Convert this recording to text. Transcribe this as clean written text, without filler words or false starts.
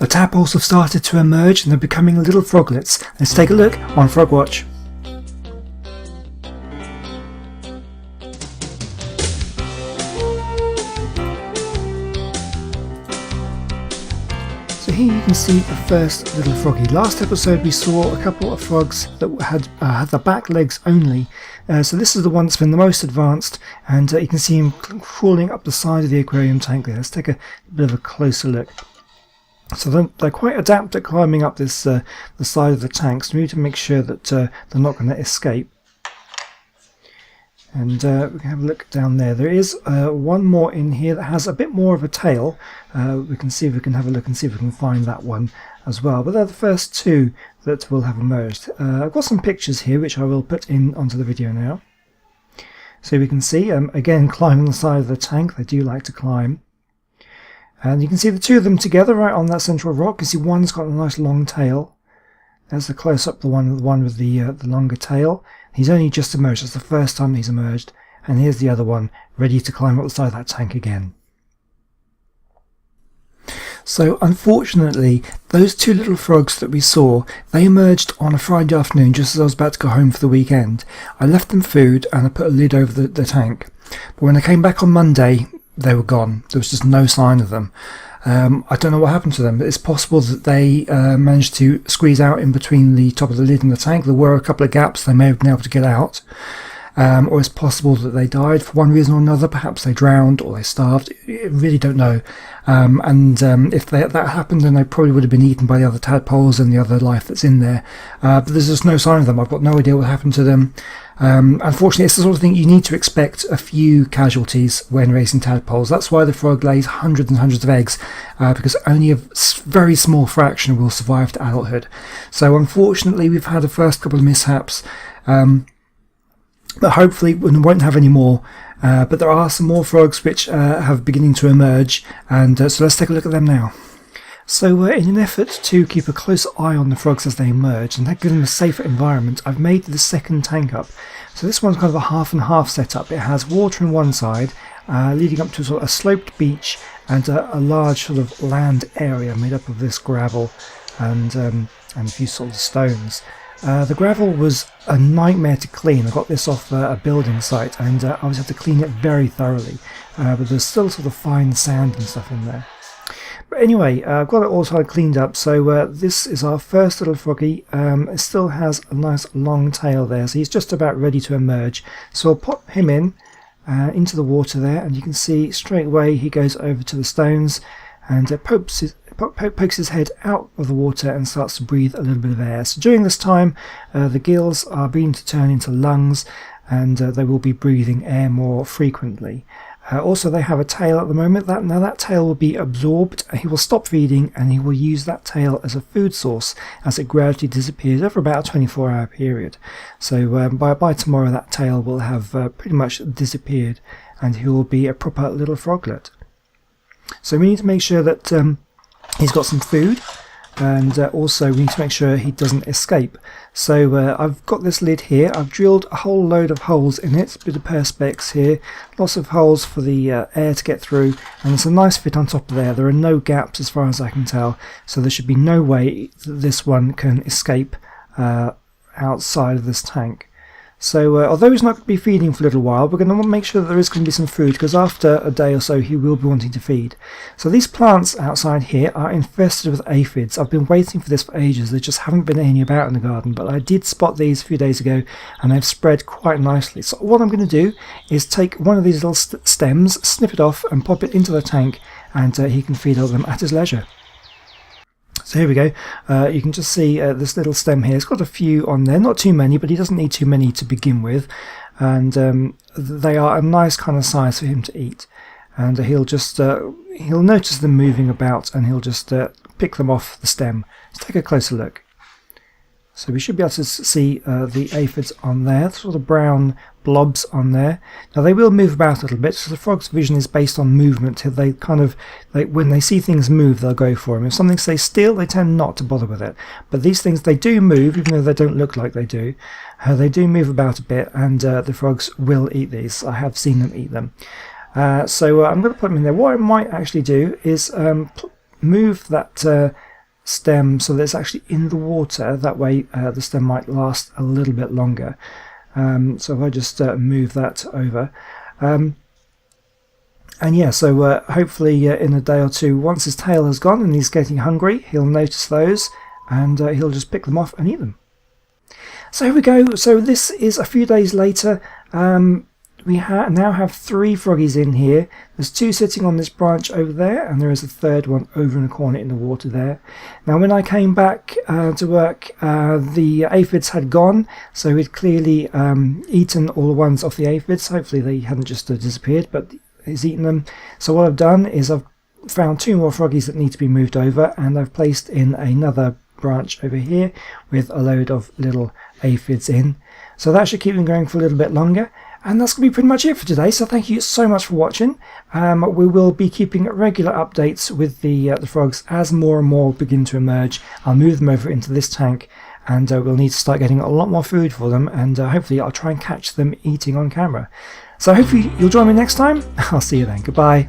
The tadpoles have started to emerge and they're becoming little froglets. Let's take a look on Frog Watch. So here you can see the first little froggy. Last episode we saw a couple of frogs that had the back legs only. So this is the one that's been the most advanced, and you can see him crawling up the side of the aquarium tank there. Let's take a bit of a closer look. So they're quite adept at climbing up this the side of the tank, so we need to make sure that they're not going to escape. And we can have a look down there. There is one more in here that has a bit more of a tail. We can see if we can have a look and see if we can find that one as well. But they're the first two that will have emerged. I've got some pictures here which I will put in onto the video now. So we can see, again, climbing the side of the tank. They do like to climb. And you can see the two of them together right on that central rock. You can see one's got a nice long tail. There's the close-up, the one with the longer tail. He's only just emerged. That's the first time he's emerged. And here's the other one, ready to climb up the side of that tank again. So unfortunately, those two little frogs that we saw, they emerged on a Friday afternoon just as I was about to go home for the weekend. I left them food and I put a lid over the tank. But when I came back on Monday, they were gone. There was just no sign of them. I don't know what happened to them. It's possible that they managed to squeeze out in between the top of the lid and the tank. There were a couple of gaps. They may have been able to get out. Or it's possible that they died for one reason or another. Perhaps they drowned or they starved. I really don't know. If that happened, then they probably would have been eaten by the other tadpoles and the other life that's in there. But there's just no sign of them. I've got no idea what happened to them. Unfortunately, it's the sort of thing you need to expect a few casualties when raising tadpoles. That's why the frog lays hundreds and hundreds of eggs, because only a very small fraction will survive to adulthood. So unfortunately, we've had the first couple of mishaps. But hopefully we won't have any more. But there are some more frogs which have beginning to emerge, and so let's take a look at them now. So in an effort to keep a close eye on the frogs as they emerge and give them a safer environment, I've made the second tank up. So this one's kind of a half and half setup. It has water on one side, leading up to sort of a sloped beach and a large sort of land area made up of this gravel and a few sort of stones. The gravel was a nightmare to clean. I got this off a building site and I always had to clean it very thoroughly, but there's still sort of fine sand and stuff in there. But anyway, I've got it all sort of cleaned up, so this is our first little froggy. It still has a nice long tail there, so he's just about ready to emerge. So I'll pop him in into the water there, and you can see straight away he goes over to the stones and pokes his head out of the water and starts to breathe a little bit of air. So during this time, the gills are beginning to turn into lungs, and they will be breathing air more frequently. Also, they have a tail at the moment. Now that tail will be absorbed. He will stop feeding and he will use that tail as a food source as it gradually disappears over about a 24-hour period. So by tomorrow that tail will have pretty much disappeared and he will be a proper little froglet. So we need to make sure that he's got some food, and also we need to make sure he doesn't escape. So I've got this lid here. I've drilled a whole load of holes in it, a bit of perspex here, lots of holes for the air to get through, and it's a nice fit on top of there. There are no gaps as far as I can tell, so there should be no way that this one can escape outside of this tank. So although he's not going to be feeding for a little while, we're going to make sure that there is going to be some food, because after a day or so he will be wanting to feed. So these plants outside here are infested with aphids. I've been waiting for this for ages. They just haven't been any about in the garden, but I did spot these a few days ago and they've spread quite nicely. So what I'm going to do is take one of these little stems, snip it off and pop it into the tank, and he can feed on them at his leisure. So here we go. You can just see this little stem here. It's got a few on there, not too many, but he doesn't need too many to begin with. And they are a nice kind of size for him to eat. And he'll notice them moving about, and he'll just pick them off the stem. Let's take a closer look. So we should be able to see the aphids on there, the sort of brown blobs on there. Now they will move about a little bit, so the frog's vision is based on movement. They when they see things move, they'll go for them. If something stays still, they tend not to bother with it. But these things, they do move, even though they don't look like they do. They do move about a bit, and the frogs will eat these. I have seen them eat them. So I'm going to put them in there. What I might actually do is move that stem so that it's actually in the water. That way the stem might last a little bit longer. So if I just move that over. And yeah, so hopefully in a day or two, once his tail has gone and he's getting hungry, he'll notice those and he'll just pick them off and eat them. So here we go. So this is a few days later. We now have 3 froggies in here. There's 2 sitting on this branch over there, and there is a third one over in the corner in the water there. Now when I came back to work, the aphids had gone, so he'd clearly eaten all the ones off the aphids. Hopefully they hadn't just disappeared, but he's eaten them. So what I've done is I've found 2 more froggies that need to be moved over, and I've placed in another branch over here with a load of little aphids in. So that should keep them going for a little bit longer. And that's going to be pretty much it for today, so thank you so much for watching. We will be keeping regular updates with the frogs as more and more begin to emerge. I'll move them over into this tank, and we'll need to start getting a lot more food for them, and hopefully I'll try and catch them eating on camera. So hopefully you'll join me next time. I'll see you then. Goodbye.